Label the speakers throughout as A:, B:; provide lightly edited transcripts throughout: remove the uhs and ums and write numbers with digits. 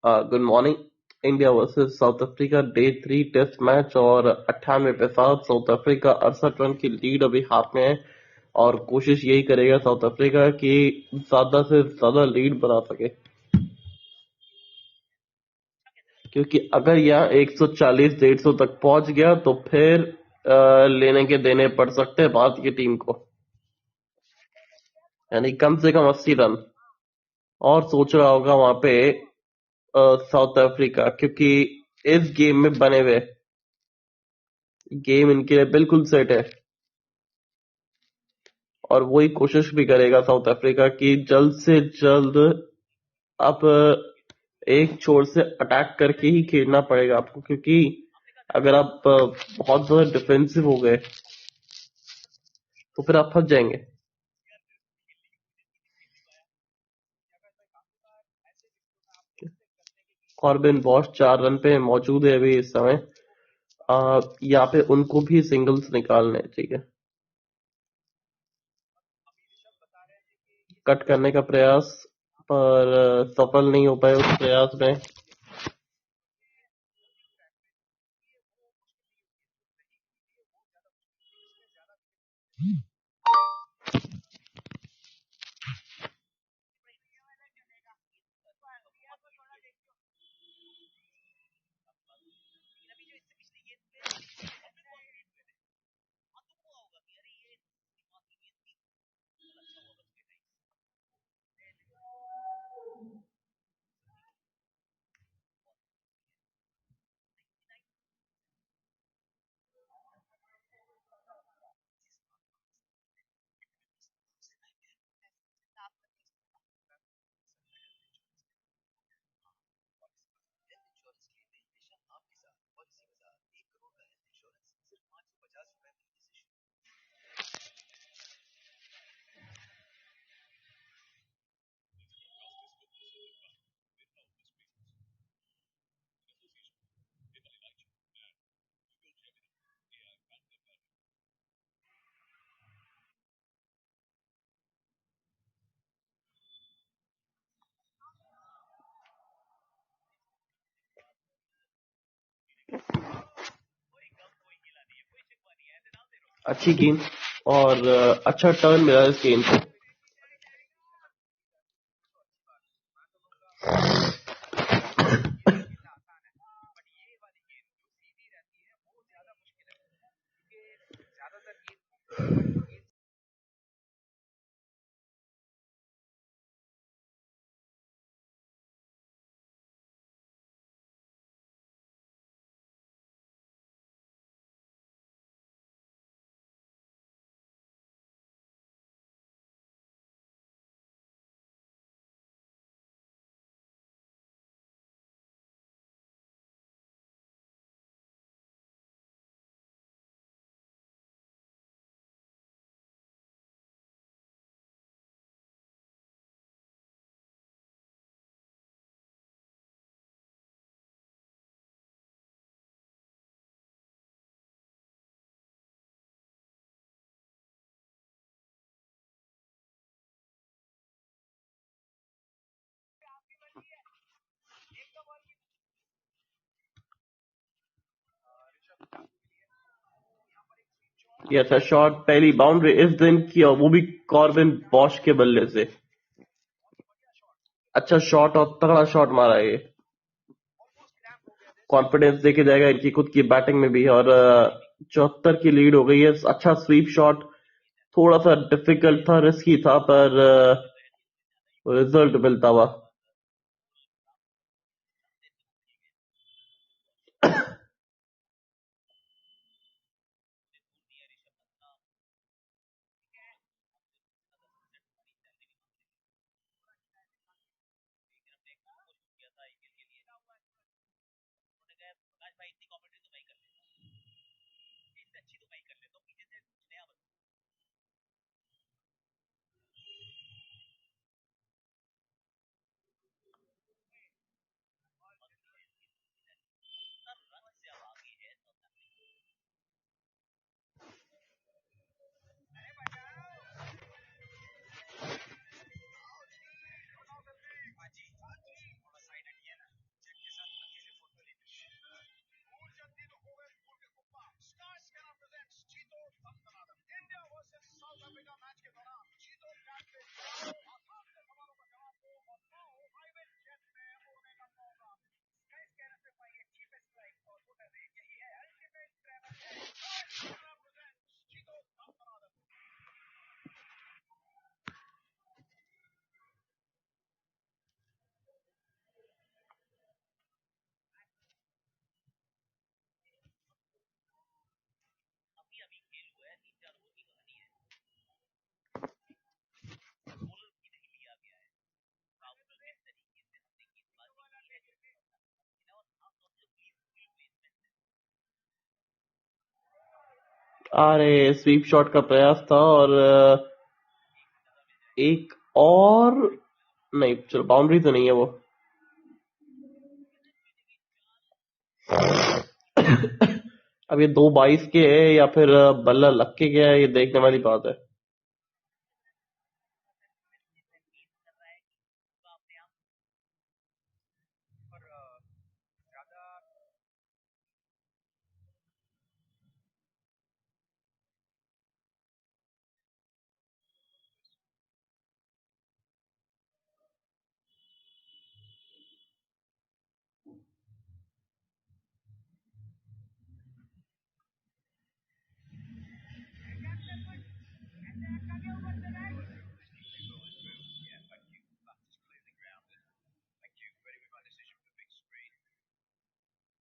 A: Good morning. India versus South Africa day 3 test match और 98 पे साथ साउथ अफ्रीका 68 रन की लीड अभी हाथ में है। और कोशिश यही करेगा साउथ अफ्रीका कि ज्यादा से ज्यादा लीड बना सके, क्योंकि अगर यह 140-150 तक पहुंच गया तो फिर लेने के देने पड़ सकते हैं भारत की टीम को, यानी कम से कम 80 रन। और सोच रहा होगा वहां पे साउथ अफ्रीका, क्योंकि इस गेम में बने हुए, गेम इनके लिए बिल्कुल सेट है। और वही कोशिश भी करेगा साउथ अफ्रीका की जल्द से जल्द। अब एक छोर से अटैक करके ही खेलना पड़ेगा आपको, क्योंकि अगर आप बहुत ज्यादा डिफेंसिव हो गए तो फिर आप फंस जाएंगे। कॉर्बिन बॉश 4 रन पे मौजूद है अभी इस समय। यहाँ पे उनको भी सिंगल्स निकालने चाहिए। कट करने का प्रयास, पर सफल नहीं हो पाए उस प्रयास में। अच्छी गेंद और अच्छा टर्न मिला इस गेंद को। ये अच्छा शॉट, पहली बाउंड्री इस दिन की, और वो भी कॉर्बिन बॉश के बल्ले से। अच्छा शॉट और तगड़ा शॉट मारा है ये। कॉन्फिडेंस देखे जाएगा इनकी खुद की बैटिंग में भी। और 74 की लीड हो गई है। अच्छा स्वीप शॉट, थोड़ा सा डिफिकल्ट था, रिस्की था, पर रिजल्ट मिलता हुआ। अरे स्वीप शॉट का प्रयास था और एक और नहीं, चलो बाउंड्री तो नहीं है वो। अब ये 2-22 के है या फिर बल्ला लग के गया है, ये देखने वाली बात है।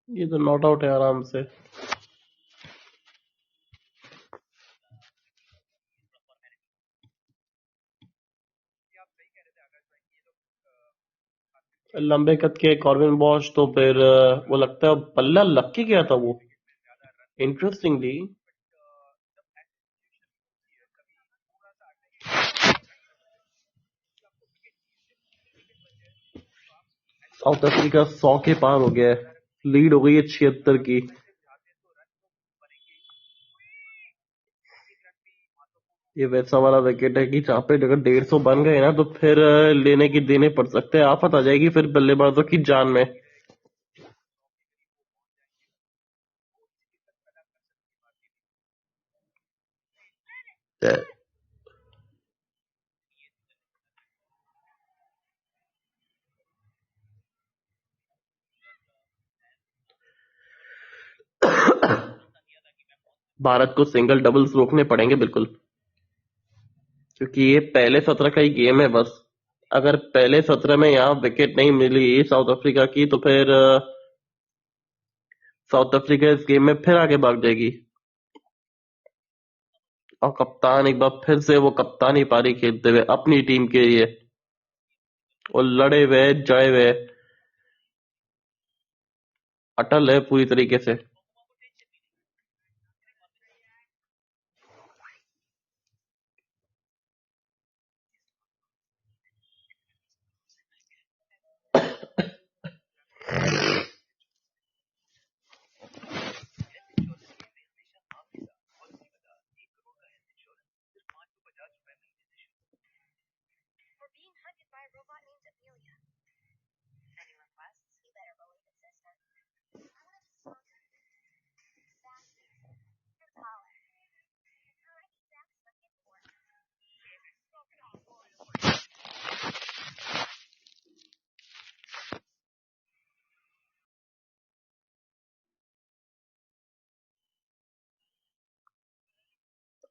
A: ये तो नॉट आउट है आराम से। लंबे कद के कॉर्बिन बॉश तो फिर वो लगता है बल्ला लग के गया था वो। इंटरेस्टिंगली साउथ अफ्रीका 100 के पार हो गया है, लीड हो गई है 76 की। ये वैसा वाला विकेट है कि जहाँ पे अगर 150 बन गए ना तो फिर लेने की देने पड़ सकते हैं, आफत आ जाएगी फिर बल्लेबाजों की जान में। भारत को सिंगल डबल्स रोकने पड़ेंगे बिल्कुल, क्योंकि ये पहले 17 का ही गेम है बस। अगर पहले 17 में यहाँ विकेट नहीं मिली साउथ अफ्रीका की तो फिर साउथ अफ्रीका इस गेम में फिर आगे भाग जाएगी। और कप्तान एक बार फिर से वो कप्तानी पारी खेलते हुए अपनी टीम के लिए, और लड़े हुए जड़े हुए अटल है पूरी तरीके से।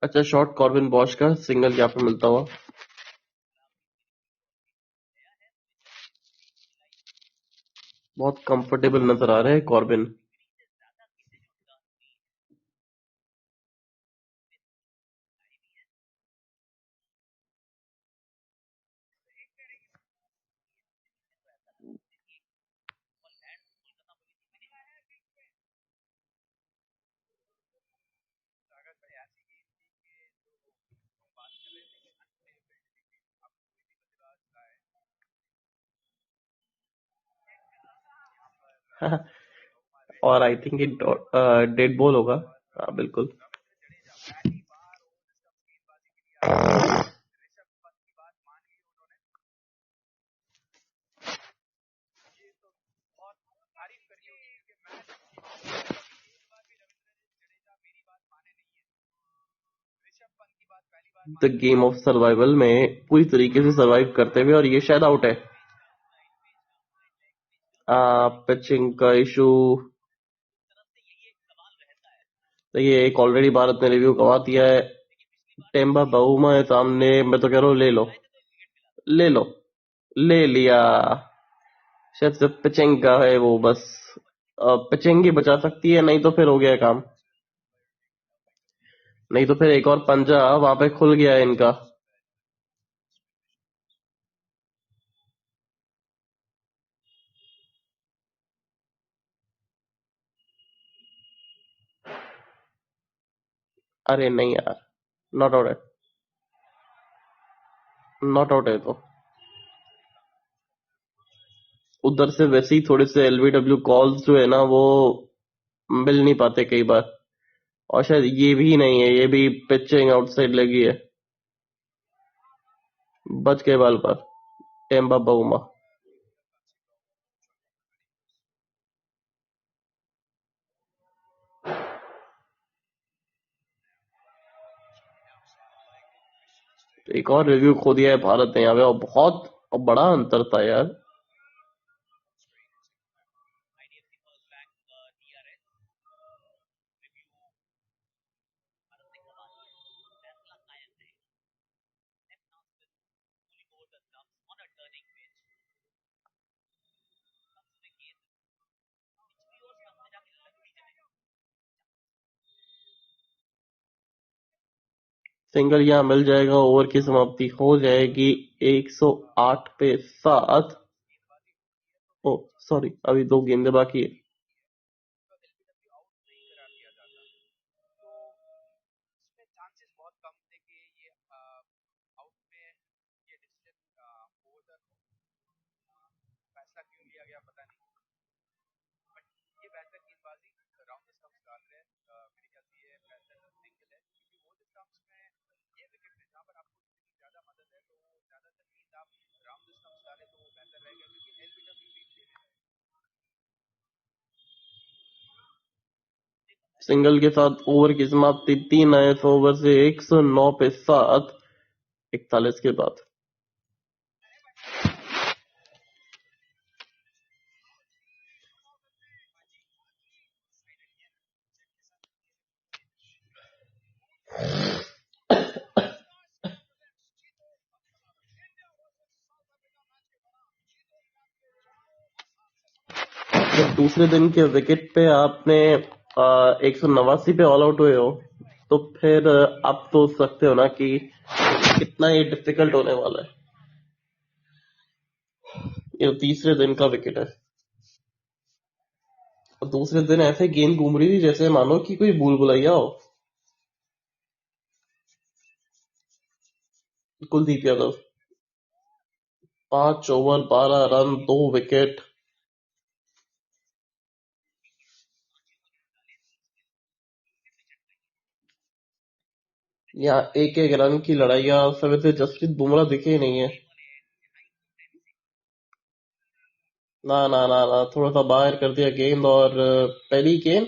A: अच्छा शॉट कॉर्बिन बॉश का सिंगल यहाँ पे मिलता हुआ। बहुत कंफर्टेबल नजर आ रहे हैं कॉर्बिन। और आई थिंक डेड बॉल होगा। हाँ बिल्कुल। द गेम ऑफ सर्वाइवल में पूरी तरीके से सर्वाइव करते हुए, और ये शायद आउट है। पिचिंग का इशू। तो ये एक ऑलरेडी भारत ने रिव्यू करवा दिया है। टेम्बा बहुमा है सामने, मैं तो कह रहा हूँ ले लो, ले लो, ले लिया। शायद से पिचिंग का है वो बस। पिचिंग ही बचा सकती है, नहीं तो फिर हो गया काम। नहीं तो फिर एक और पंजा वहां पे खुल गया है इनका। अरे नहीं यार, नॉट आउट है, नॉट आउट है तो। उधर से वैसे ही थोड़े से एलबीडब्ल्यू कॉल्स जो है ना वो मिल नहीं पाते कई बार। और शायद ये भी नहीं है, ये भी पिचिंग आउटसाइड लगी है। बच गए बाल पर। Ember Bouma. एक और रिव्यू खो दिया है भारत ने यहाँ पे, और बहुत बड़ा अंतर था यार। सिंगल यहाँ मिल जाएगा, ओवर की समाप्ति हो जाएगी 108 पे 7। ओ सॉरी, अभी 2 गेंदे बाकी है। सिंगल के साथ ओवर की समाप्ति 3 आए, ओवर से 109 पे 7, 41 के बाद। जब दूसरे दिन के विकेट पे आपने 189 पे ऑल आउट हुए हो, तो फिर आप सोच सकते हो ना कि कितना ये डिफिकल्ट होने वाला है। ये तीसरे दिन का विकेट है, और दूसरे दिन ऐसे गेंद घूम रही थी जैसे मानो कि कोई भूल भुलैया हो। Kuldeep Yadav, 5 over 12 run 2 wicket. यहाँ एक एक रन की लड़ाइयां सब, से जसप्रीत बुमराह दिखे ही नहीं है। ना ना ना ना, थोड़ा सा बाहर कर दिया गेंद, और पहली गेंद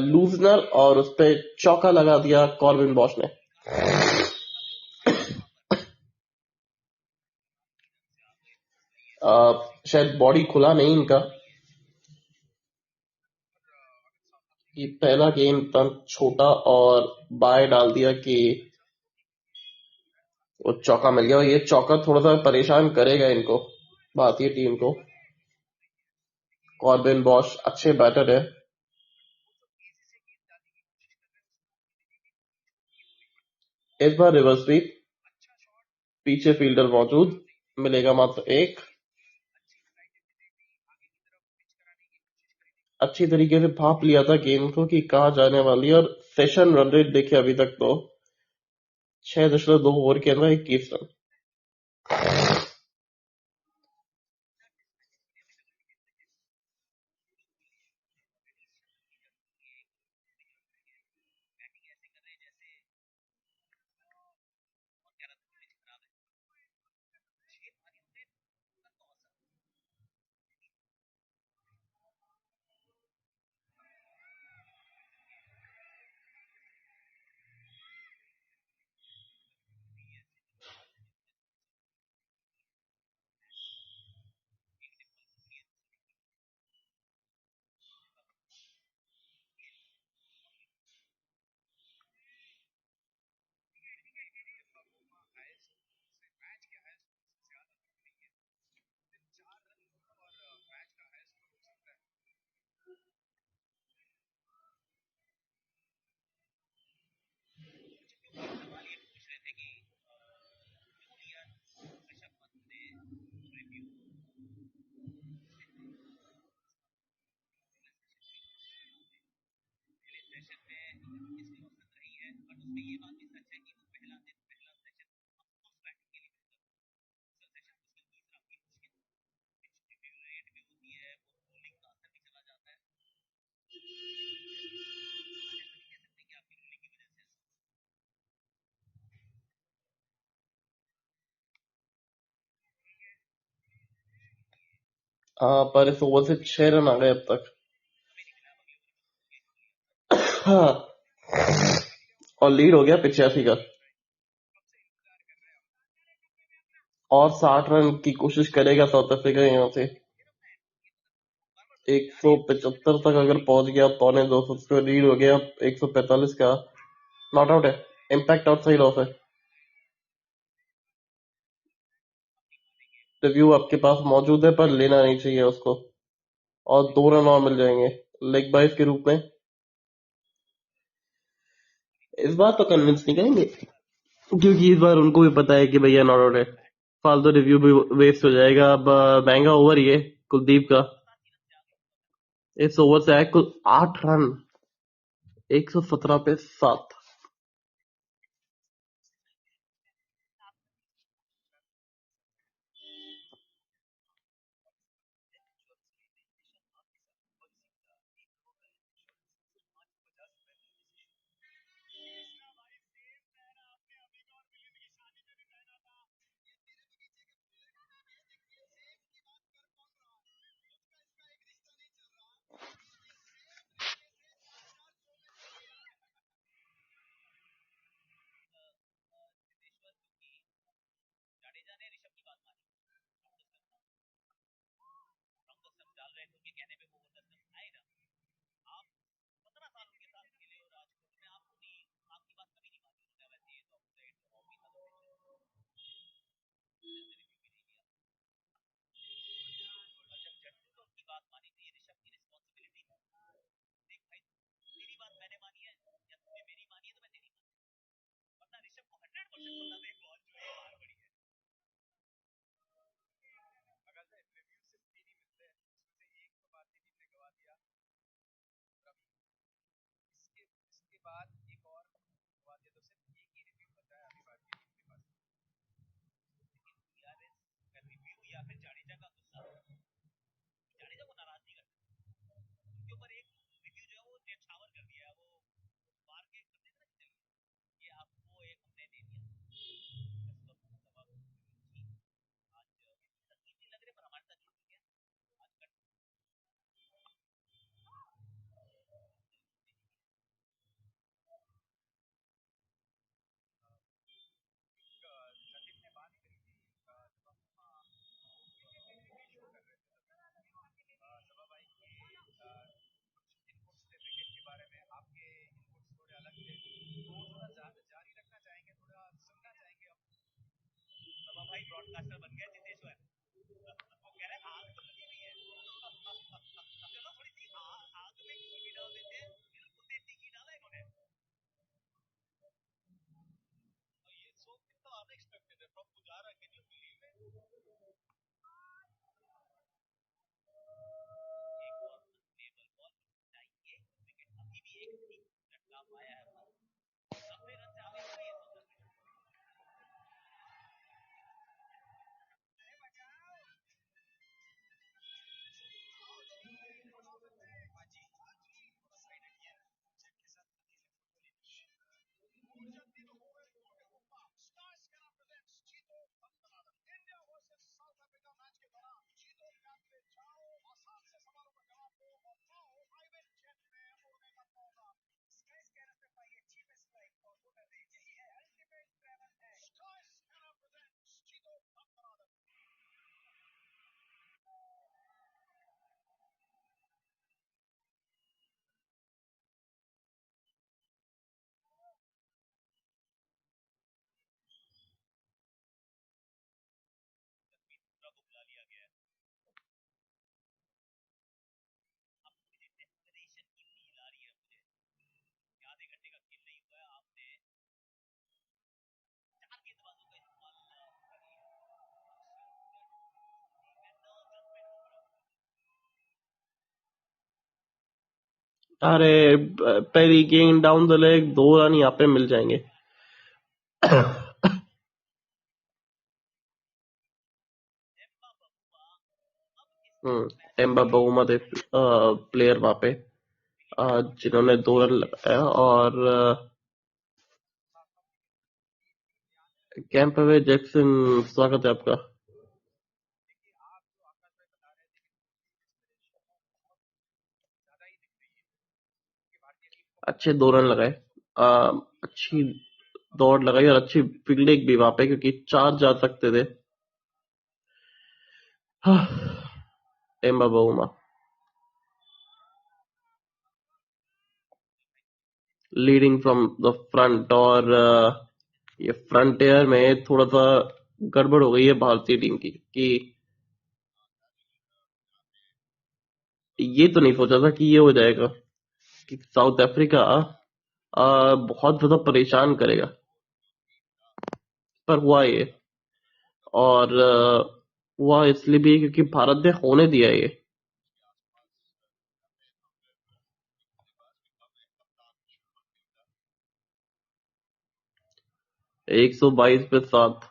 A: लूजनर, और उस पे चौका लगा दिया कॉर्बिन बॉश ने। शायद बॉडी खुला नहीं इनका, कि पहला गेंद इतना छोटा और बाय डाल दिया कि वो चौका मिल गया, और ये चौका थोड़ा सा परेशान करेगा इनको, भारतीय टीम को। कॉर्बिन बॉश अच्छे बैटर है। इस बार रिवर्स स्वीप, पीछे फील्डर मौजूद, मिलेगा मात्र एक। अच्छी तरीके से भाप लिया था गेंद को कि कहाँ जाने वाली है, और सेशन रन रेट देखे अभी तक तो 6.2 ओवर के अंदर 21 रन। हाँ, पर इस ओवर से 6 रन आ गए अब तक। हाँ, और लीड हो गया 85 का। और 60 रन की कोशिश करेगा साउथ अफ्रीका यहाँ से। 175 तक अगर पहुंच गया, 250 से लीड हो गया 145 का। नॉट आउट है, इम्पैक्ट आउट सही लॉस है। रिव्यू आपके पास मौजूद है पर लेना नहीं चाहिए उसको, और 2 रन और मिल जाएंगे लेग बाइस के रूप में। इस बार तो कन्विंस नहीं करेंगे, क्योंकि इस बार उनको भी पता है कि भैया नॉट आउट है। फालतू रिव्यू भी वेस्ट हो जाएगा। अब महंगा ओवर ही है कुलदीप का। इस ओवर से आए कुल 8 रन, 117 पे 7। अरे, पहली गेंद डाउन द लेग, 2 रन यहाँ पे मिल जाएंगे। एम्बा बहुमा थे प्लेयर वहां पे जिन्होंने 2 रन लगाया और कैंपवे जैक्सन, स्वागत है आपका। अच्छे 2 रन लगाए, अच्छी दौड़ लगाई और अच्छी फील्डिंग भी वहां पे, क्योंकि 4 जा सकते थे। Temba Bavuma leading from the front, और ये फ्रंटियर में थोड़ा सा गड़बड़ हो गई है भारतीय टीम की, कि ये तो नहीं सोचा था कि ये हो जाएगा, कि साउथ अफ्रीका बहुत ज्यादा परेशान करेगा, पर हुआ ये। और हुआ इसलिए भी क्योंकि भारत ने होने दिया ये। 122 पे 7।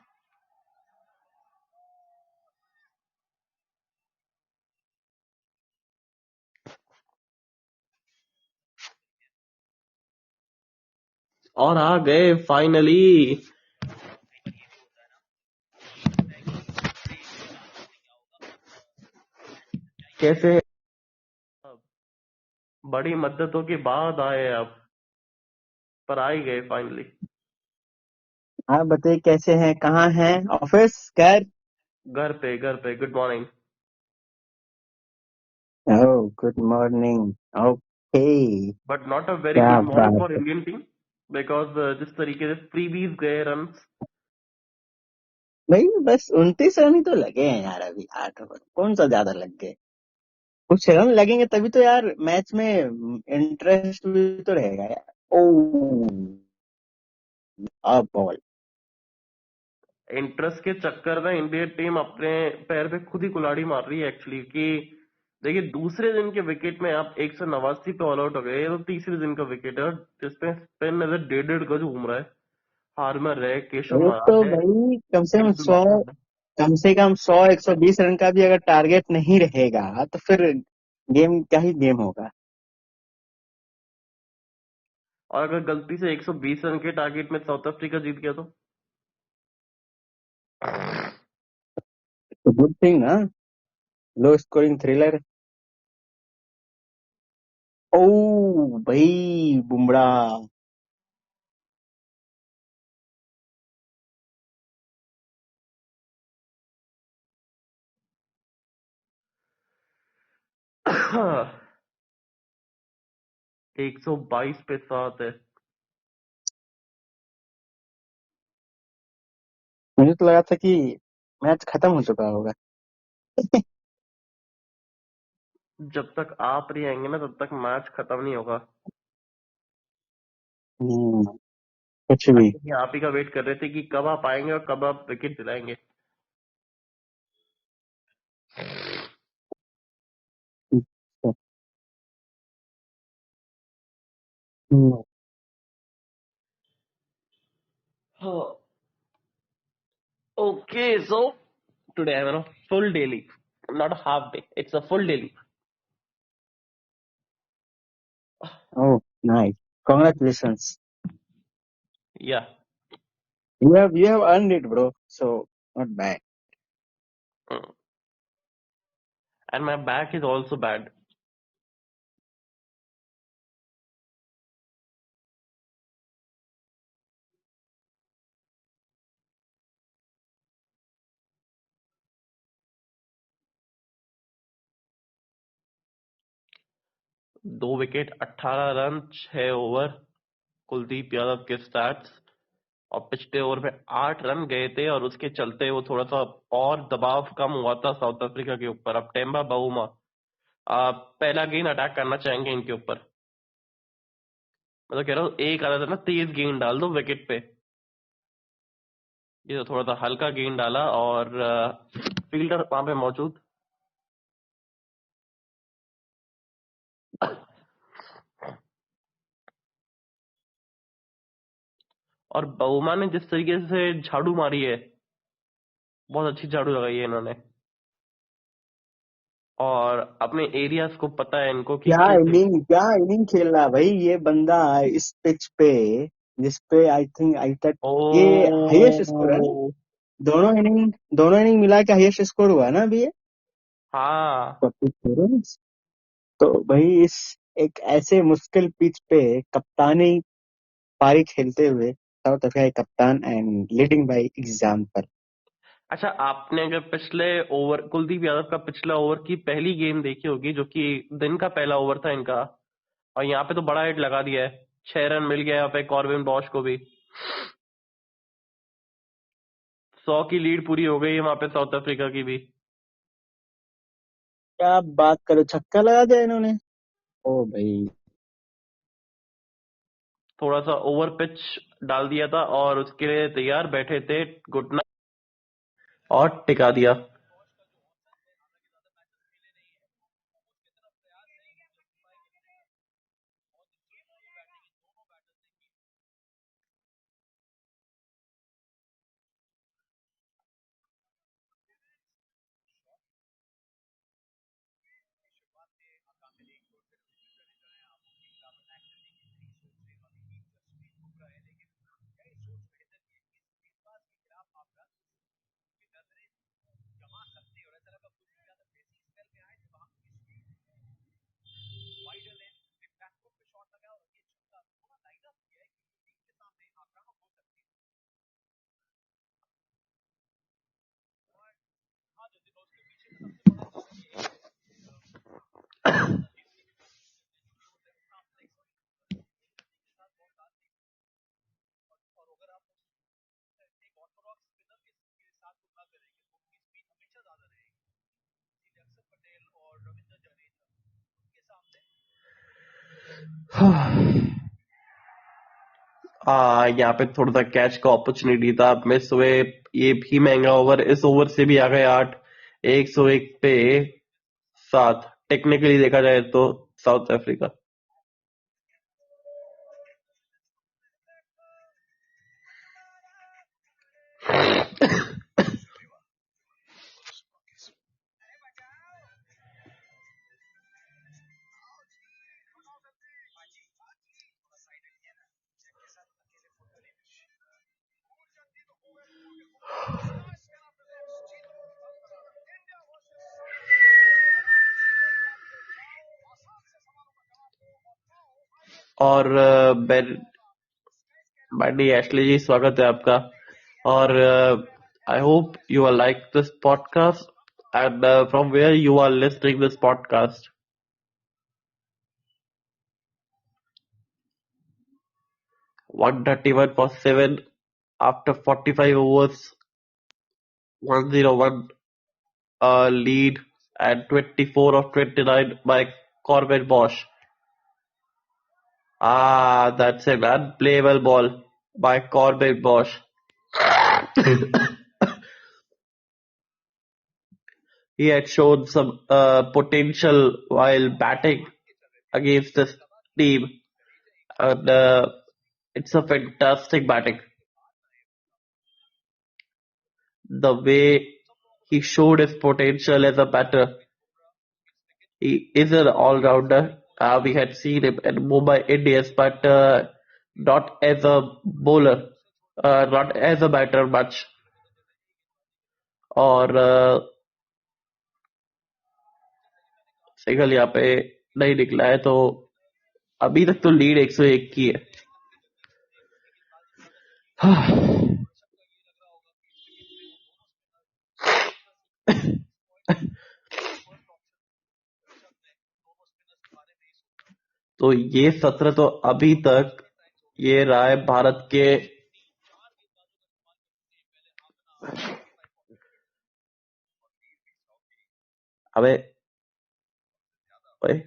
A: और आ गए फाइनली। कैसे बड़ी मद्दतों के बाद आए अब, पर आ ही गए फाइनली।
B: हाँ बताइए, कैसे हैं, कहाँ हैं, ऑफिस, घर?
A: घर पे good morning.
B: Oh, good morning. Okay.
A: But not a very
B: क्या
A: गुड मॉर्निंग
B: बात
A: फॉर
B: है।
A: इंडियन टीम, बिकॉज जिस तरीके से फ्रीबीज गए रन।
B: भाई बस 29 रन ही तो लगे हैं यार, अभी 8 ओवर कौन सा ज्यादा लग गए। कुछ रन लगेंगे तभी तो यार मैच में इंटरेस्ट भी तो रहेगा यार। ओह, अब बॉल।
A: इंटरेस्ट के चक्कर में इंडियन टीम अपने पैर पे खुद ही कुल्हाड़ी मार रही है एक्चुअली, कि देखिए दूसरे दिन के विकेट में आप 189 पे ऑल आउट हो गए, ये तो तीसरे दिन का विकेट है जिसपे स्पिन नजर 1.5 गज घूम रहा है। हार्मर है, केशव
B: एक तो
A: महाराज है,
B: भाई
A: एंडरसन मार्टिन है।
B: कम से कम 100-120 रन का भी अगर टारगेट नहीं रहेगा तो फिर गेम क्या ही गेम होगा।
A: और अगर गलती से 120 रन के टारगेट में साउथ अफ्रीका जीत गया तो
B: तो गुड थिंग ना, लो स्कोरिंग थ्रिलर। ओ भाई, बुमराह।
A: 122 पे 7 है।
B: मुझे तो लगा था कि मैच खत्म हो चुका होगा।
A: जब तक आप नहीं आएंगे ना तब तक मैच खत्म नहीं होगा।
B: हम्म, कुछ भी।
A: क्योंकि आप ही का वेट कर रहे थे कि कब आप आएंगे और कब आप विकेट दिलाएंगे।
B: हम्म,
A: Okay, so today I'm on a full daily, not a half day. It's a full daily.
B: oh nice, congratulations.
A: Yeah,
B: You have earned it, bro, so not bad.
A: mm. And my back is also bad. दो wicket, 18 run, 6 over, Kuldeep Yadav के stats. और पिछले over में 8 run गए थे और उसके चलते वो थोड़ा सा और दबाव कम हुआ था साउथ अफ्रीका के ऊपर। अब टेम्बा बाउमा पहला गेंद अटैक करना चाहेंगे इनके ऊपर। मैं तो कह रहा हूँ एक आधा था ना, तेज गेंद डाल दो विकेट पे। ये तो थोड़ा सा हल्का गेंद डाला और फील्डर वहां पे मौजूद। और बुमराह ने जिस तरीके से झाड़ू मारी है, बहुत अच्छी झाड़ू लगाई है इन्होंने। और अपने एरियाज को पता है इनको कि किस।
B: क्या इनिंग खेल रहा है भाई ये बंदा इस पिच पे, जिस पे आई तक ये हाईएस्ट स्कोर है ना।
A: ओ
B: दोनों इनिंग मिला के हाईएस्ट स्कोर हुआ है ना अभी ये
A: हाँ।
B: 44 रन। तो भाई इस एक ऐसे मुश्किल पिच पे कप्तानी पारी खेलते हुए साउथ अफ्रीका के कप्तान एंड लीडिंग बाय एग्जांपल।
A: अच्छा, आपने अगर पिछले ओवर, कुलदीप यादव का पिछला ओवर की पहली गेम देखी होगी, जो कि दिन का पहला ओवर था इनका, और यहाँ पे तो बड़ा हिट लगा दिया है। 6 रन मिल गया यहाँ पे कॉर्बिन बॉश को भी। 100 की लीड पूरी हो गई है वहां पे साउथ अफ्रीका की भी।
B: क्या बात करो, छक्का लगा दिया इन्होंने। ओ भाई।
A: थोड़ा सा ओवर पिच डाल दिया था और उसके लिए तैयार बैठे थे, घुटना और टिका दिया। यहाँ पे थोड़ा सा कैच का अपॉर्चुनिटी था, मिस हुए। ये भी महंगा ओवर, इस ओवर से भी आ गए 8। 101 पे 7 टेक्निकली देखा जाए तो साउथ अफ्रीका। और बैडी एशली जी, स्वागत है आपका। और I hope you are like this podcast and from where you are listening this podcast. 131 for 7 after 45 overs, 101 lead, and 24 of 29 by Corbin Bosch. That's an unplayable ball by Corbin Bosch. He had shown some potential while batting against this team, and it's a fantastic batting. The way he showed his potential as a batter, he is an all-rounder. We had seen him in Mumbai Indians, but not as a bowler, not as a batter much. और single यहाँ पे नहीं निकला है, तो अभी तक तो लीड 101 की है। तो ये सत्र तो अभी तक ये रहा है भारत के। अबे ओए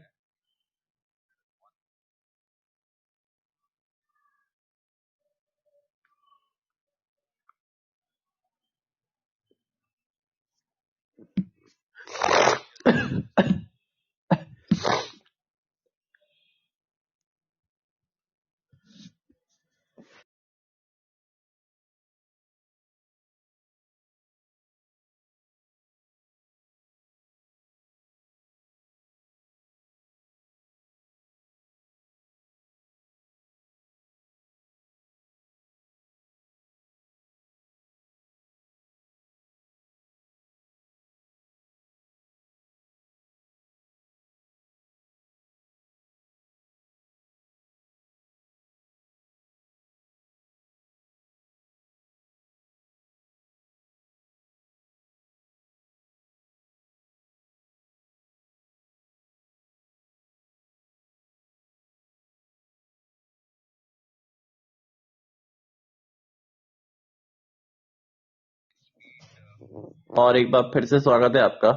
A: और एक बार फिर से स्वागत है आपका।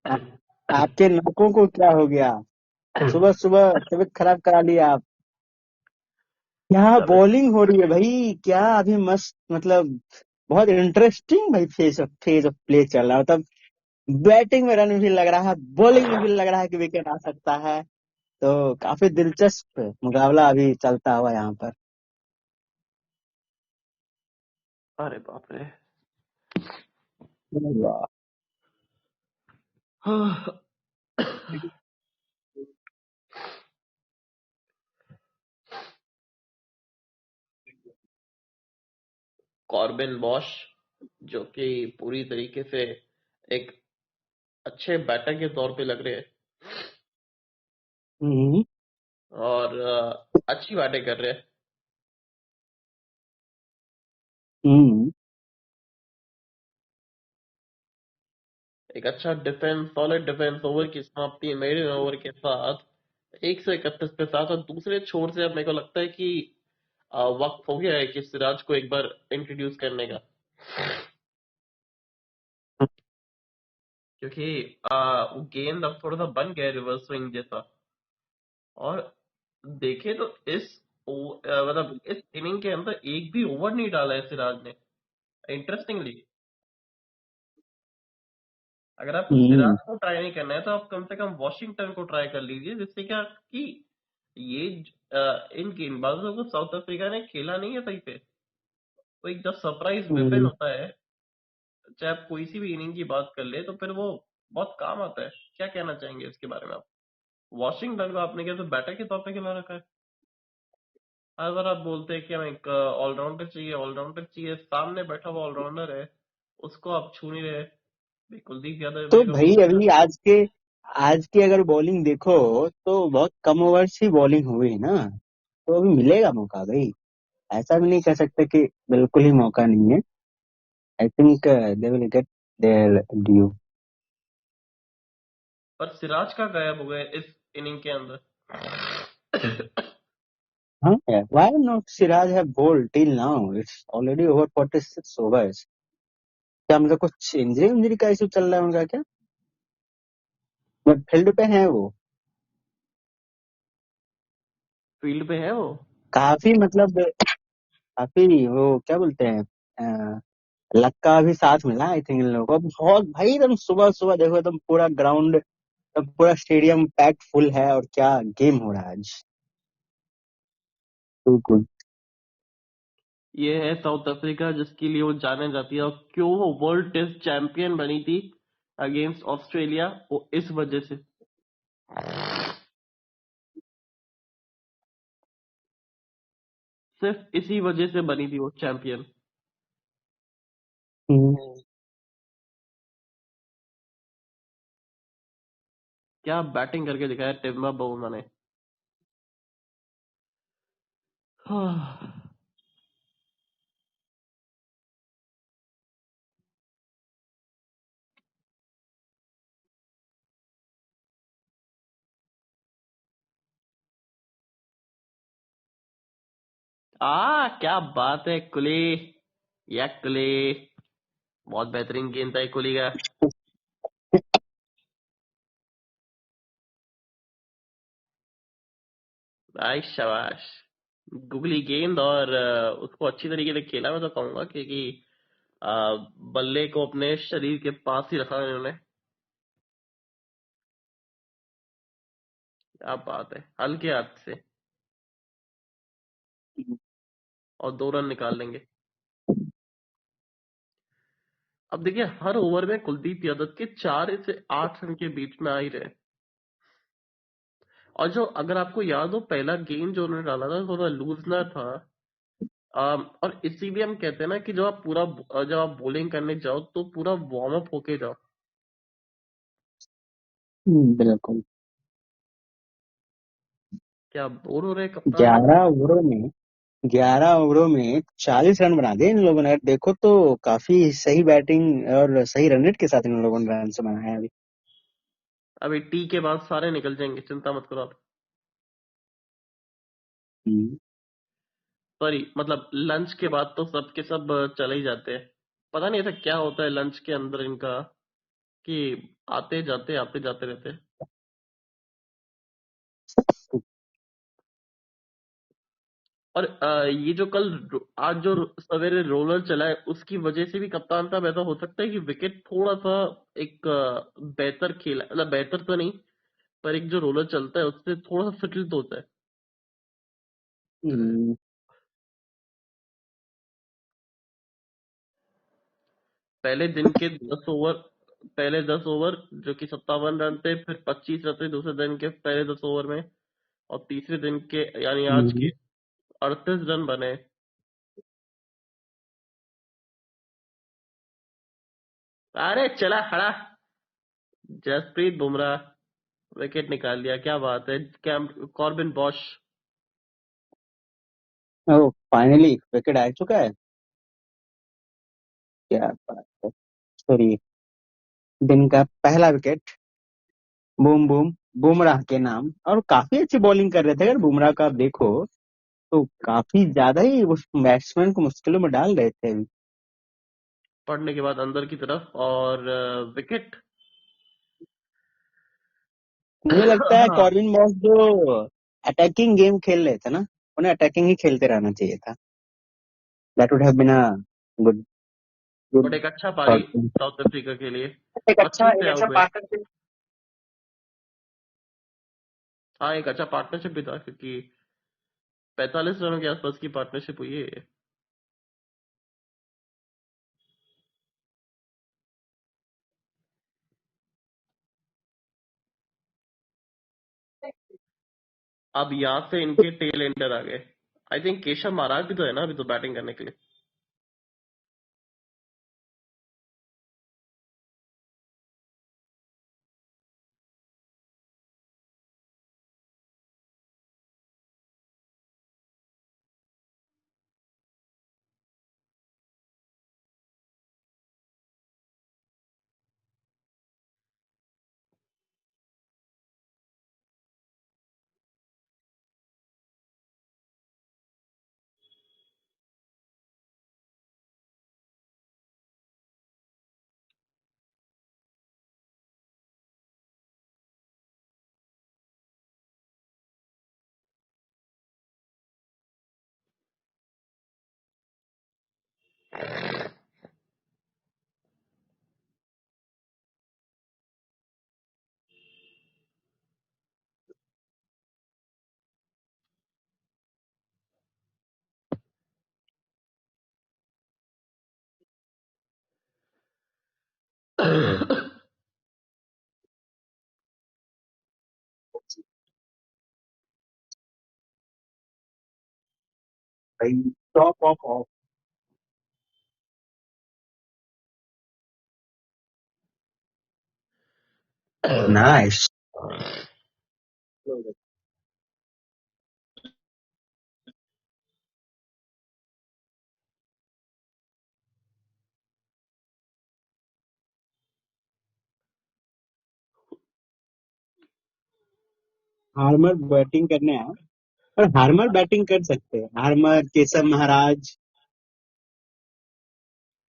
B: आ, आपके नाकों को क्या हो गया? सुबह सुबह तबीयत खराब करा लिया आप। क्या
A: तब
B: बॉलिंग हो रही है भाई, क्या अभी मस्त मतलब बहुत इंटरेस्टिंग भाई फेज ऑफ प्ले चल रहा है। मतलब बैटिंग में रन भी लग रहा है, बॉलिंग में भी लग रहा है कि विकेट आ सकता है। तो काफी दिलचस्प मुकाबला अभी चलता हुआ यहाँ पर।
A: अरे बाप रे।
B: वाह।
A: कॉर्बिन बॉश, जो कि पूरी तरीके से एक अच्छे बैटर के तौर पे लग रहे हैं
B: हम्म।
A: और अच्छी बैटिंग कर रहे हैं।
B: हम्म।
A: एक अच्छा डिफेंस, सॉलिड डिफेंस ओवर की समाप्ति मेडन ओवर के साथ 131 के साथ। और दूसरे छोर से अब मेरे को लगता है कि वक्त हो गया है कि सिराज को एक बार इंट्रोड्यूस करने का, क्योंकि वो गेंद अब थोड़ा सा बन गया रिवर्स स्विंग जैसा। और देखे तो मतलब इस इनिंग के अंदर एक भी ओवर नहीं डाला है सिराज ने। इंटरेस्टिंगली, अगर आपको
B: हम्म।
A: सिराज को ट्राई नहीं करना है तो आप कम से कम वॉशिंगटन को ट्राई कर लीजिए, जिससे क्या कि ये इन गेंदबाजों को साउथ अफ्रीका ने खेला नहीं है सही से। तो एक जब सरप्राइज वेपन
B: हम्म।
A: होता है, चाहे आप कोई सी भी इनिंग की बात कर ले, तो फिर वो बहुत काम आता है। क्या कहना चाहेंगे इसके बारे में आप? वॉशिंगटन को आपने क्या तो बैटर के तौर पे खिला रखा है। अगर आप बोलते हैं कि हमें एक ऑलराउंडर चाहिए, ऑलराउंडर चाहिए, सामने बैठा हुआ ऑलराउंडर है, उसको आप छू नहीं रहे। भाई कुलदीप यादव
B: तो
A: मेरे को
B: भाई
A: बोलते हैं।
B: अभी आज की अगर बॉलिंग देखो तो बहुत कम ओवर्स ही बॉलिंग हुई है ना। तो अभी मिलेगा मौका भाई। ऐसा भी नहीं कह सकते कि बिल्कुल ही मौका नहीं है। I think they will get there due.
A: पर सिराज का गायब हो गए इस इनिंग के अंदर।
B: हाँ यार, why not Siraj have bowled till now, it's already over 46 overs. क्या मतलब कुछ इंजरी इंजरी का इशू चल रहा है उनका क्या? बट फील्ड पे है वो।
A: फील्ड पे है वो।
B: काफी मतलब काफी वो क्या बोलते हैं, अ, लक का भी साथ मिला आई थिंक इन लोगों को बहुत भाई। एकदम सुबह सुबह देखो, एकदम पूरा ग्राउंड, एकदम पूरा स्टेडियम पैक्ड फुल है और क्या गेम हो रहा है आज। Too good.
A: ये है साउथ अफ्रीका, जिसके लिए वो जाने जाती है। और क्यों वो वर्ल्ड टेस्ट चैंपियन बनी थी अगेंस्ट ऑस्ट्रेलिया, वो इस वजह से, सिर्फ इसी वजह से बनी थी वो चैंपियन। क्या बैटिंग करके दिखाया टिम्बा बुमरा ने। क्या बात है कुली, या कुली, बहुत बेहतरीन गेंद था ये कुली का। भाई शाबाश, गुगली गेंद। और उसको अच्छी तरीके से खेला मैं तो कहूंगा, क्योंकि बल्ले को अपने शरीर के पास ही रखा इन्होंने। क्या बात है, हल्के हाथ से, और 2 रन निकाल लेंगे। अब देखिए, हर ओवर में कुलदीप यादव के 4 से 8 रन के बीच में आ ही रहे। और जो, अगर आपको याद हो, पहला गेंद जो उन्होंने डाला था थोड़ा लूजनर था। और इसीलिए हम कहते हैं ना कि जब आप बॉलिंग करने जाओ तो पूरा वार्म अप होके जाओ।
B: बिल्कुल।
A: क्या बोर हो रहे हैं कप्तान?
B: 11 ओवरों में 40 रन बना दिए इन लोगों ने। देखो तो काफी सही बैटिंग और सही रन रेट के साथ इन लोगों ने रन से बनाया अभी।
A: अभी टी के बाद सारे निकल जाएंगे, चिंता मत करो आप।
B: हम्म।
A: सॉरी मतलब लंच के बाद तो सब के सब चले ही जाते हैं। पता नहीं ऐसा क्या होता है लंच के अंदर इनका कि आते जाते आते जाते रहते हैं। और ये जो आज जो सवेरे रोलर चला है उसकी वजह से भी कप्तान साहब ऐसा हो सकता है कि विकेट थोड़ा सा एक बेहतर खेला, मतलब बेहतर तो नहीं, पर एक जो रोलर चलता है उससे थोड़ा सा सेटल तो होता है।
B: हम्म,
A: पहले दिन के 10 ओवर, पहले 10 ओवर जो कि 57 रन थे, फिर 25 रन थे दूसरे दिन के पहले 10 ओवर में, और तीसरे दिन के यानी आज के
B: हम्म।
A: 38 रन बने। अरे चला हड़ा, जसप्रीत बुमराह विकेट निकाल दिया, क्या बात है। कैम Corbin Bosch.
B: Oh finally wicket आ चुका है। क्या बात है। सॉरी, दिन का पहला विकेट। बूम बूम बुमराह के नाम। और काफी अच्छी बॉलिंग कर रहे थे, अगर बुमराह का आप देखो तो काफी ज्यादा ही उस बैट्समैन को मुश्किलों में डाल रहे थे अभी।
A: पड़ने के बाद अंदर की तरफ और विकेट।
B: मुझे लगता है
A: हाँ,
B: कॉर्बिन बॉस जो अटैकिंग गेम खेल रहे थे ना, उन्हें अटैकिंग ही खेलते रहना चाहिए था। That would have been a good
A: but
B: good
A: एक अच्छा पारी
B: थॉट।
A: साउथ अफ्रीका के लिए।
B: एक
A: 25 से
B: अच्छा
A: आउट हुए।
B: पार्टनरशिप।
A: हाँ, एक अच्छा पार्टनरशिप भी था क्योंकि 45 रनों के आसपास की पार्टनरशिप हुई है। अब यहाँ से इनके टेल एंडर आ गए। आई थिंक केशव महाराज भी तो है ना अभी तो बैटिंग करने के लिए।
B: Top of of. Nice. Harmer batting करने आए, और हार्मर बैटिंग कर सकते हैं। हार्मर, केशव महाराज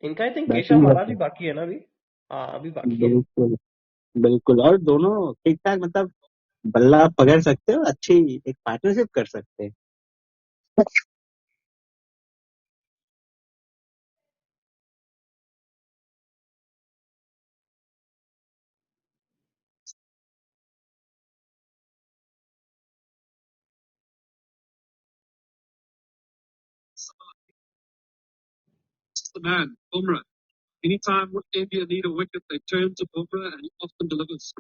A: इनका आई थिंक केशव
B: बैटिंग
A: महाराज
B: करते
A: ही
B: हैं।
A: बाकी है ना अभी। हाँ अभी बाकी है।
B: बिल्कुल बिल्कुल, और दोनों ठीक ठाक, मतलब बल्ला पकड़ सकते हो, अच्छी एक पार्टनरशिप कर सकते हैं। The man, Bumrah. Anytime India need a wicket, they turn to Bumrah and he often delivers.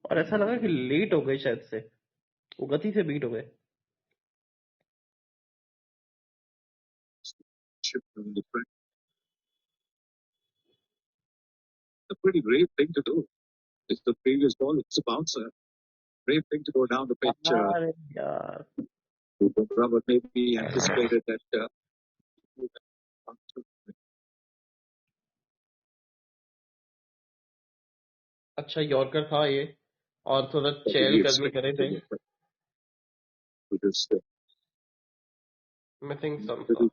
A: और ऐसा लगा कि लेट हो गए शायद से, वो गति से बीट हो गए।
B: A pretty brave thing to do. It's the previous ball, it's a bouncer. Brave thing to go down the pitch.
A: अरे यार,
B: Bumrah would maybe anticipated that.
A: अच्छा यॉर्कर था ये, और थोड़ा
B: But
A: चहल
B: we
A: कदमी
B: expect
A: करे थे। Missing some sauce.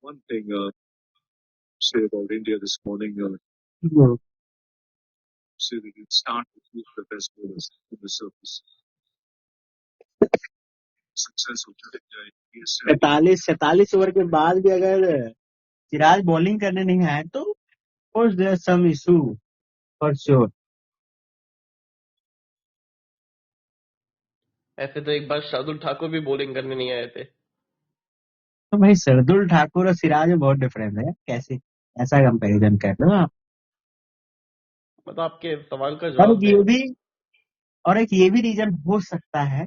B: वो 45 ओवर के बाद भी अगर सिराज बॉलिंग करने नहीं आए तो course there some issue for sure.
A: ऐसे तो एक बार शार्दुल ठाकुर भी बॉलिंग करने नहीं आए थे।
B: तो भाई शार्दुल ठाकुर और सिराज में बहुत डिफरेंस है, कैसे ऐसा कंपैरिजन कर रहे हो आप।
A: मतलब आपके सवाल का
B: और
A: जवाब
B: एक
A: दे।
B: ये भी और एक ये भी रीजन हो सकता है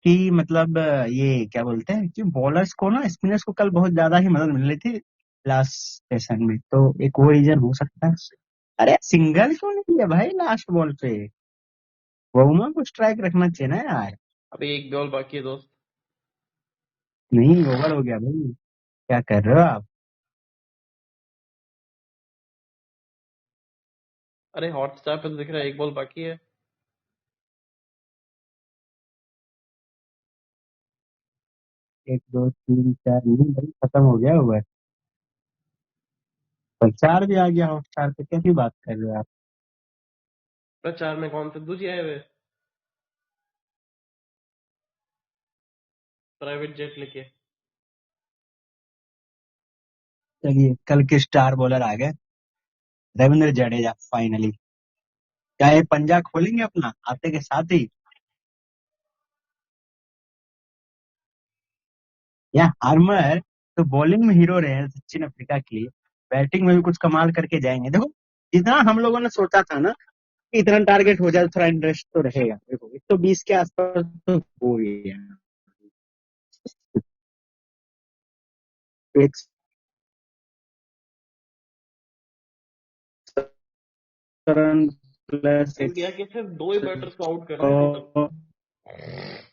B: कि मतलब ये क्या बोलते हैं कि बॉलर्स को ना स्पिनर्स को कल बहुत ज्यादा ही मदद मिल रही थी लास्ट सेशन में, तो एक वो रीजन हो सकता है। अरे सिंगल क्यों नहीं किया भाई लास्ट बॉल पे, वहुमा को स्ट्राइक रखना चाहिए ना यार।
A: अभी एक बॉल बाकी है दोस्त।
B: नहीं ओवर हो गया भाई, क्या कर रहे हो आप।
A: अरे हॉटस्टार पे तो दिख रहा है एक बॉल बाकी है।
B: 1 2 3 4 नहीं भाई, खत्म हो गया ओवर। पर 4 भी आ गया हॉटस्टार पे, कैसी बात कर रहे हो आप।
A: प्रचार में कौन सिद्धू जी आए हुए प्राइवेट जेट लेके।
B: चलिए कल के स्टार बॉलर आ गए, रविंद्र जडेजा फाइनली। क्या ये पंजा खोलेंगे अपना आते के साथ ही, या हार्मर तो बॉलिंग में हीरो रहे हैं दक्षिण अफ्रीका के लिए, बैटिंग में भी कुछ कमाल करके जाएंगे। देखो जितना हम लोगों ने सोचा था ना कि इतना टारगेट हो जाए तो थोड़ा इंटरेस्ट तो रहेगा। देखो 120 के आसपास तो हो गया, 1 रन प्लस
A: इंडिया के सिर्फ 2 ही बैटर्स को आउट करना है टोटल।
B: 100।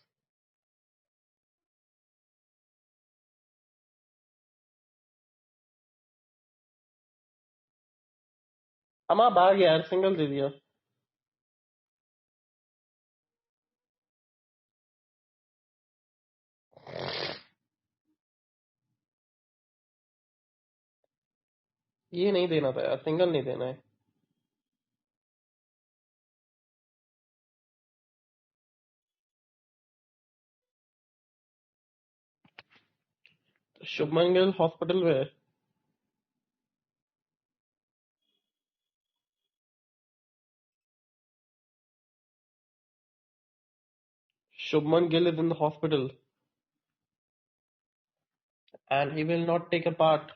A: अमा आ गया यार, सिंगल दे दिया। ये नहीं देना था यार, सिंगल नहीं देना है। शुभमन गिल हॉस्पिटल में है। Shubman Gill is in the hospital and he will not take a part.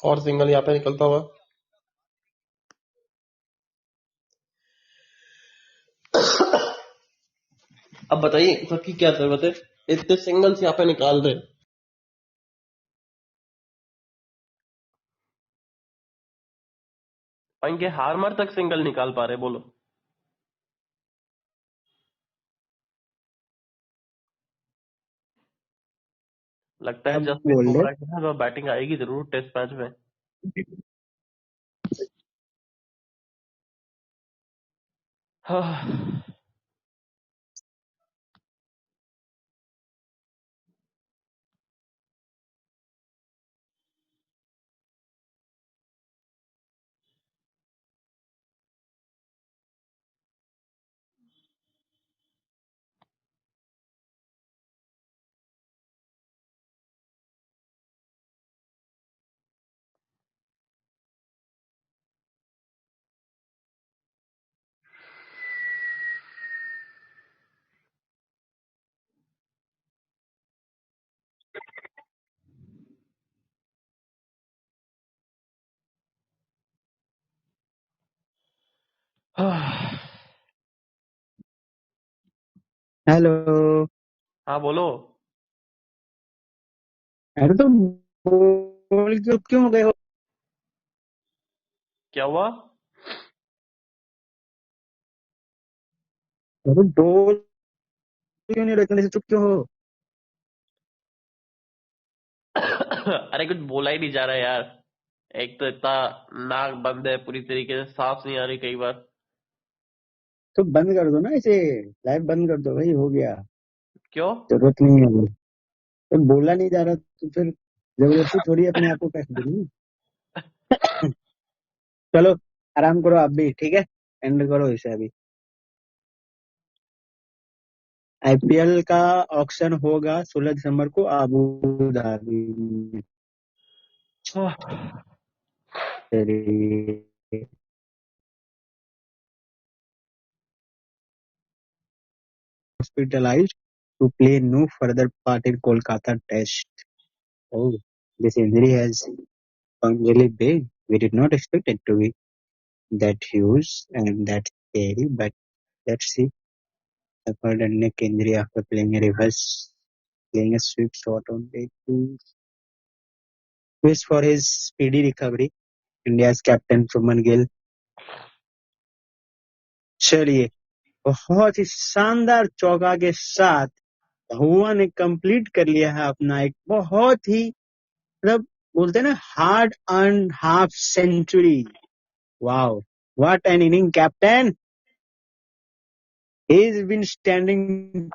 A: और सिंगल यहाँ पे निकलता हुआ। अब बताइए सबकी क्या जरूरत है, इतने सिंगल्स यहाँ पे निकाल दे। और इनके हार्मर तक सिंगल निकाल पा रहे, बोलो। लगता है
B: अब
A: जसप्रीत
B: बोल रहे
A: बुमराह की ना बैटिंग आएगी जरूर टेस्ट मैच में। हाँ।
B: हेलो।
A: हाँ बोलो।
B: अरे तो बोल क्यों गए हो?
A: क्या हुआ?
B: अरे बोल क्यों नहीं रहे, इतने से चुप क्यों हो?
A: अरे कुछ बोला ही नहीं जा रहा यार। एक तो इतना नाक बंद है, पूरी तरीके से सांस नहीं आ रही कई बार।
B: तो बंद कर दो ना इसे, लाइव बंद कर दो भाई, हो गया।
A: क्यों?
B: जरूरत नहीं है वो। तो बोला नहीं जा रहा तो फिर जबरदस्ती थोड़ी अपने आप को कह देनी। चलो आराम करो आप भी, ठीक है। एंड करो इसे अभी। आईपीएल का ऑक्शन होगा 16 दिसंबर को अबू धाबी में। Hospitalized to play no further part in Kolkata Test. Oh, this injury has come really big. We did not expect it to be that huge and that scary, but let's see. Suffered a neck injury after playing a sweep shot on day two. Wish for his speedy recovery. India's captain Suman Gill. चलिए, बहुत ही शानदार चौका के साथ धुआं ने complete कर लिया है अपना एक बहुत ही, मतलब बोलते हैं ना, hard earn half century. Wow, what an inning captain. He's been standing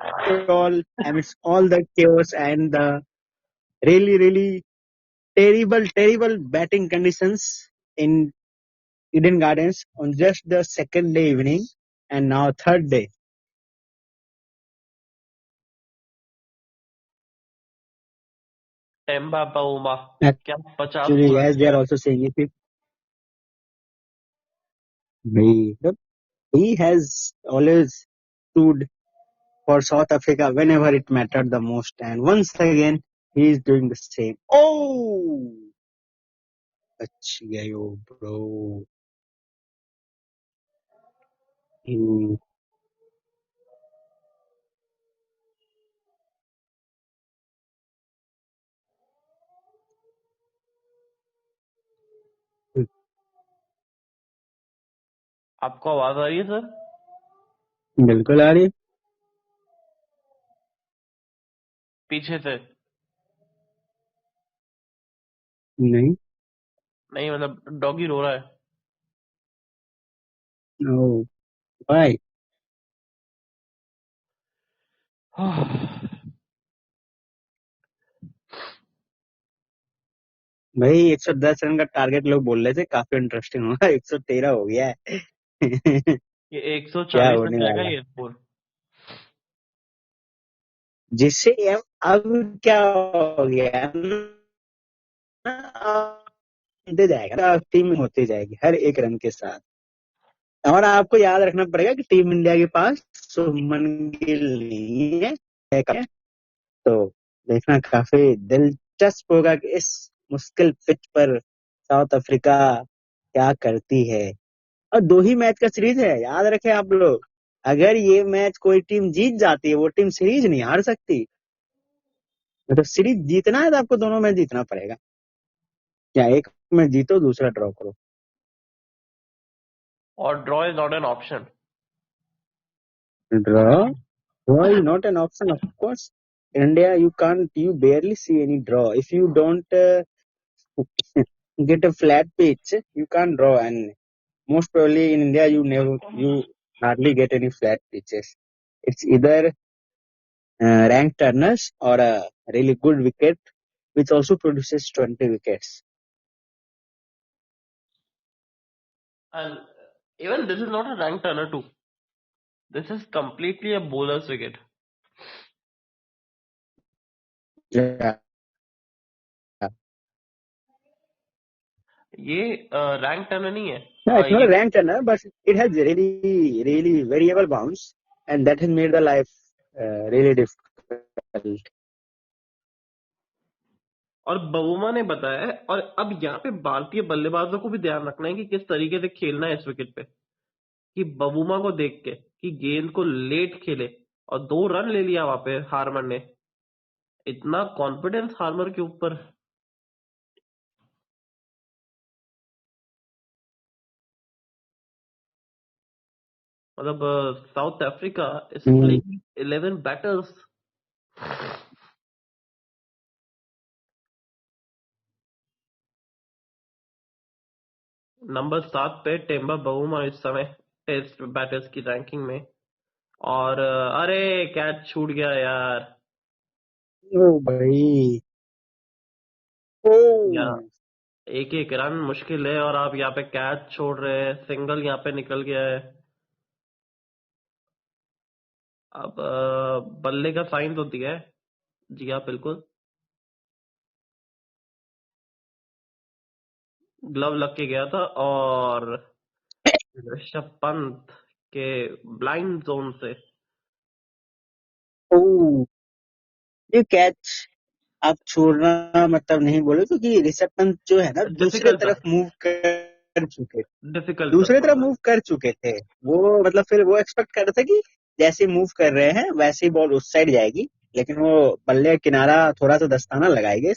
B: tall amidst all the chaos and the really terrible batting conditions in Eden Gardens on just the second day evening and now third day.
A: Temba Bavuma. क्या 50
B: Actually,
A: बोला
B: as they
A: दिया?
B: are also saying, if he has always stood for South Africa whenever it mattered the most, and once again he is doing the same. Oh, Achhiyo, bro. Hmm.
A: आपको आवाज आ रही है sir?
B: बिल्कुल आ रही है।
A: पीछे से?
B: नहीं।
A: नहीं मतलब डॉगी रो रहा है।
B: ओ भाई, भाई 110 रन का टारगेट लोग बोल रहे थे, काफी इंटरेस्टिंग होगा। 113 हो गया है।
A: ये
B: क्या
A: 140 तक
B: होने
A: जाएगा
B: वाला है?
A: ये स्कोर।
B: जिससे अब क्या हो गया ना, अब दे जाएगा, टीम होती जाएगी हर एक रन के साथ। और आपको याद रखना पड़ेगा कि टीम इंडिया के पास शुभमन गिल नहीं है। तो देखना काफी दिलचस्प होगा कि इस मुश्किल पिच पर साउथ अफ्रीका क्या करती है। और 2 ही मैच का सीरीज है, याद रखें आप लोग। अगर ये मैच कोई टीम जीत जाती है, वो टीम सीरीज नहीं हार सकती। तो सीरीज जीतना है तो आपको दोनों मैच जीतना पड़ेगा, या एक मैच जीतो दूसरा ड्रॉ करो।
A: और draw is not an option.
B: Draw draw is not an option, of course. India, you barely see any draw. If you don't get a flat pitch, you can't draw. And most probably in India, you hardly get any flat pitches. It's either rank turners or a really good wicket, which also produces 20 wickets.
A: And even this is not a rank turner too. This is completely a bowler's wicket.
B: Yeah.
A: ये rank Turner नहीं है।
B: Yeah, it's not
A: ये
B: a rank turner, but it has really variable bounce, and that has made the life really difficult.
A: और बबूमा ने बताया है। और अब यहाँ पे भारतीय बल्लेबाजों को भी ध्यान रखना है कि किस तरीके से खेलना है इस विकेट पे। कि बबूमा को देख के कि गेंद को लेट खेले और 2 रन ले लिया वहां पे हार्मर ने। इतना कॉन्फिडेंस हार्मर के ऊपर। मतलब south Africa is
B: hmm.
A: Playing 11 batters. Number 7 पे टेम्बा बवुमा इस समय टेस्ट बैटर्स की रैंकिंग में। और अरे कैच छूट गया यार।
B: ओ भाई। ओ।
A: या एक एक रन मुश्किल है और आप यहाँ पे कैच छोड़ रहे हैं, सिंगल यहाँ पे निकल गया है। अब बल्ले का साइन तो दिया है। जी हाँ बिल्कुल। ग्लव लग के गया था और ऋषभ पंत के ब्लाइंड जोन से।
B: ओ। ये कैच आप छोड़ना मतलब नहीं बोले, क्योंकि ऋषभ पंत जो है ना दूसरे
A: डिफिकल्ट था।
B: तरफ मूव कर चुके,
A: डिफिकल्ट था
B: दूसरे तरफ
A: थोड़ा।
B: मूव कर चुके थे। वो मतलब फिर वो एक्सपेक्ट कर रहे थे कि जैसे मूव कर रहे हैं वैसे ही बॉल उस साइड जाएगी, लेकिन वो बल्ले का किनारा थोड़ा सा दस्ताना लगाएंगे,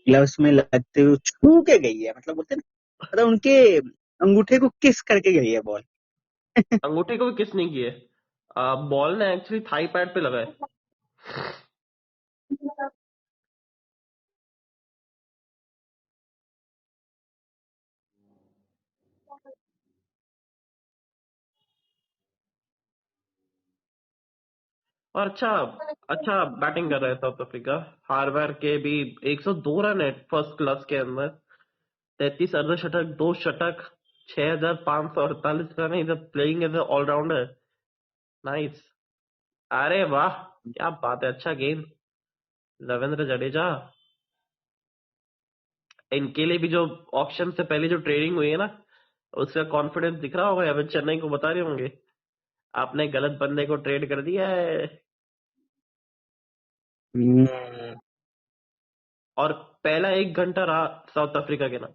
B: ग्लव्स में लगते हुए छू के गई है, मतलब बोलते हैं ना, मतलब उनके अंगूठे को किस करके गई है बॉल।
A: अंगूठे को भी किस नहीं किए। बॉल ने एक्चुअली थाई पैड पे लगा है। और अच्छा अच्छा बैटिंग कर रहा है साउथ अफ्रीका। हार्बर के भी 102 रन है फर्स्ट क्लास के अंदर। 33 अर्धशतक, 2 शतक, 6,548 रन। Is playing as a allrounder. Nice. अरे वाह, क्या बात है, अच्छा गेंद रविंद्र जडेजा। इनके लिए भी जो ऑक्शन से पहले जो ट्रेडिंग हुई है ना, उसका कॉन्फिडेंस दिख रहा होगा। अभी चेन्नई को बता रहे होंगे आपने गलत बंदे को ट्रेड कर दिया है।
B: हम्म।
A: और पहला 1 घंटा रहा साउथ अफ्रीका के नाम।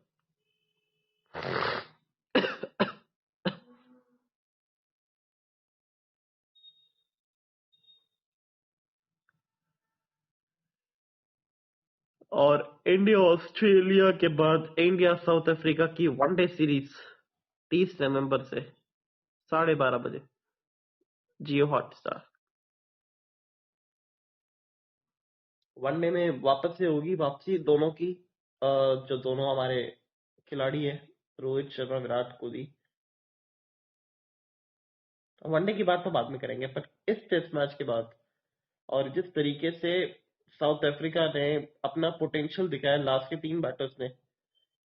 A: और इंडिया ऑस्ट्रेलिया के बाद इंडिया साउथ अफ्रीका की वनडे सीरीज 30 नवंबर से 12:30 बजे जियो हॉटस्टार। वनडे में वापस से होगी वापसी दोनों की। जो दोनों हमारे खिलाड़ी है, रोहित शर्मा, विराट कोहली। वनडे की बात तो बाद में करेंगे, पर इस टेस्ट मैच के बाद और जिस तरीके से साउथ अफ्रीका ने अपना पोटेंशियल दिखाया लास्ट के 3 बैटर्स ने,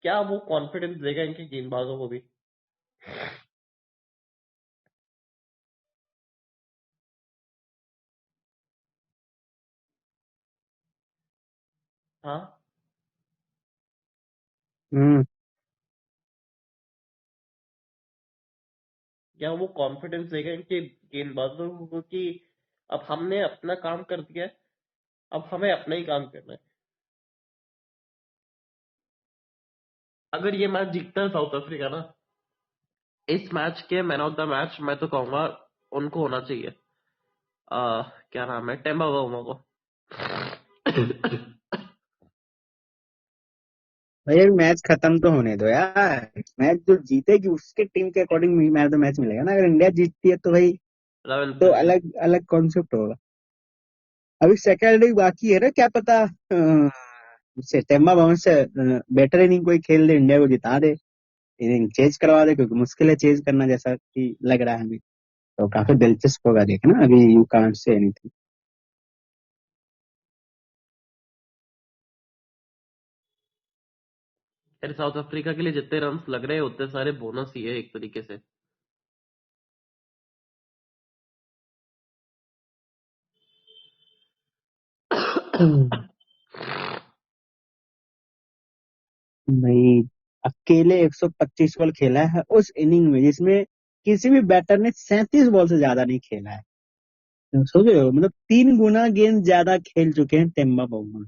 A: क्या वो कॉन्फिडेंस देगा इनके गेंदबाजों को भी। हाँ,
B: हम्म।
A: क्या वो कॉन्फिडेंस देगा इनके गेंदबाजों को कि अब हमने अपना काम कर दिया है, अब हमें अपना ही काम करना है। अगर ये मैच जीतता है साउथ अफ्रीका ना, इस मैच के मैन ऑफ द मैच मैं तो कहूंगा उनको होना चाहिए। क्या नाम है, टेम्बा वर्मा को।
B: भैया मैच खत्म तो होने दो यार, मैच जो जीतेगी उसके टीम के अकॉर्डिंग मैच तो मैच मिलेगा ना। अगर इंडिया जीतती है तो भाई तो
A: रविंद्र जडेजा।
B: अलग अलग कॉन्सेप्ट होगा। अभी सेकेंड इनिंग बाकी है ना, क्या पता सितंबर भवन से बेटर इनिंग कोई खेल दे, इंडिया को जिता दे, इनिंग चेज करवा दे, क्योंकि मुश्किल है चेज करना जैसा कि लग रहा है अभी। तो काफी दिलचस्प होगा देखना, अभी यू कांट से एनीथिंग।
A: फिर साउथ अफ्रीका के लिए जितने रन लग रहे हैं उतने सारे बोनस ही है एक तरीके से।
B: भाई अकेले 125 बॉल खेला है उस इनिंग में जिसमें किसी भी बैटर ने 37 बॉल से ज्यादा नहीं खेला है। तो सोचो मतलब 3 गुना गेंद ज्यादा खेल चुके हैं टेम्बा बाउमा।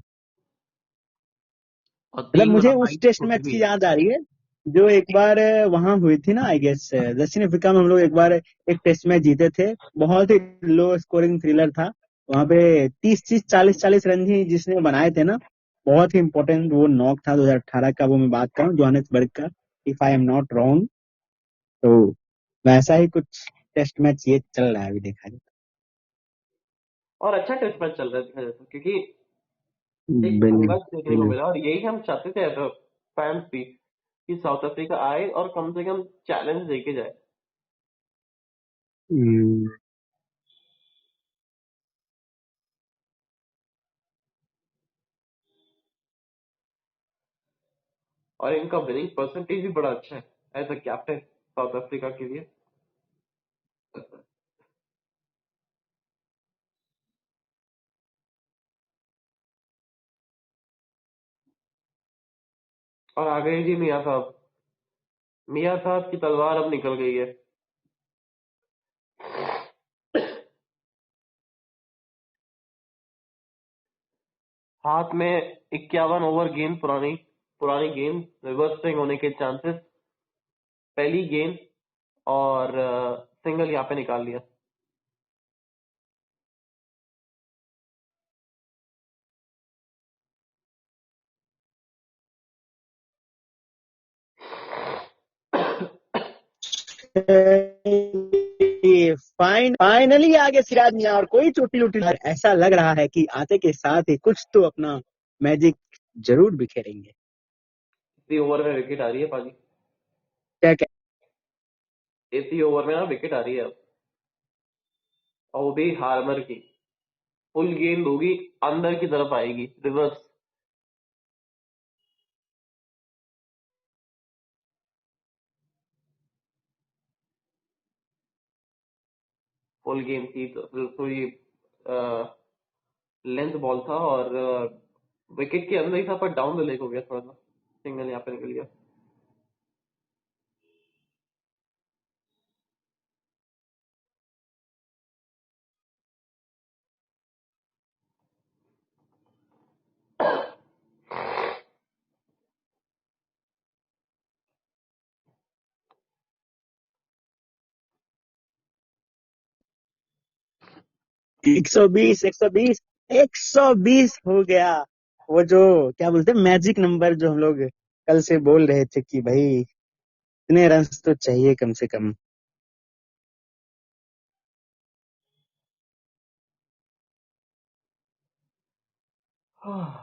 A: और
B: मतलब
A: 3 गुना
B: मुझे उस
A: हाइट
B: टेस्ट
A: छोटी
B: मैच
A: भी
B: की
A: है।
B: याद आ रही है। जो एक बार वहां हुई थी ना, आई गेस दक्षिण अफ्रीका में हम लोग एक बार एक टेस्ट मैच जीते थे। बहुत ही लो स्कोरिंग थ्रिलर था। वहां पे 30 30 40 40 रन ही जिसने बनाए थे ना। बहुत ही इंपॉर्टेंट वो नॉक था 2018 का, वो मैं बात कर रहा हूँ जोहानिसबर्ग का, if I am not wrong. तो वैसा ही कुछ टेस्ट मैच ये चल रहा है अभी देखा जाए
A: और अच्छा टेस्ट मैच चल रहा है देखा जाए तो, क्योंकि
B: तो।
A: एक संघर्ष देखने को
B: बिल्कुल।
A: मिला और यही हम चाहते थे एज फैंस भी कि साउथ अफ्रीका आए और कम से कम चैलेंज देके जाए।
B: हम्म,
A: और इनका विनिंग परसेंटेज भी बड़ा अच्छा है as a captain South Africa के लिए। और आ गए जी मियाँ साहब। मियाँ साहब की तलवार अब निकल गई है। हाथ में 51 ओवर गेंद, पुरानी पुरानी गेंद, रिवर्स स्विंग होने के चांसेस, पहली गेंद, और सिंगल यहाँ पे निकाल लिया।
B: फाइनली आगे सिराज मियां, और कोई चोटी उटी ऐसा लग रहा है कि आते के साथ ही कुछ तो अपना मैजिक जरूर बिखेरेंगे।
A: इसी ओवर में विकेट आ रही है पाजी।
B: क्या क्या।
A: इसी ओवर में ना विकेट आ रही है अब, और वो भी हार्मर की। फुल गेंद होगी, अंदर की तरफ आएगी रिवर्स। फुल गेंद थी तो ये लेंथ बॉल था, और विकेट के अंदर ही था, पर डाउन द लेग हो गया थोड़ा सा, सिंगल यहाँ पे निकल गया।
B: एक 120 120 120 हो गया। वो जो क्या बोलते हैं मैजिक नंबर, जो हम लोग कल से बोल रहे थे कि भाई इतने रन तो चाहिए कम से कम।
A: हाँ।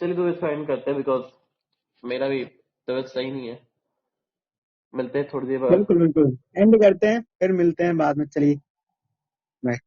A: चलिए तो इसको एंड करते हैं, बिकॉज मेरा भी तबीयत सही नहीं है। मिलते हैं थोड़ी देर बाद।
B: बिल्कुल बिल्कुल, एंड करते हैं फिर मिलते हैं बाद में, चलिए। बाय।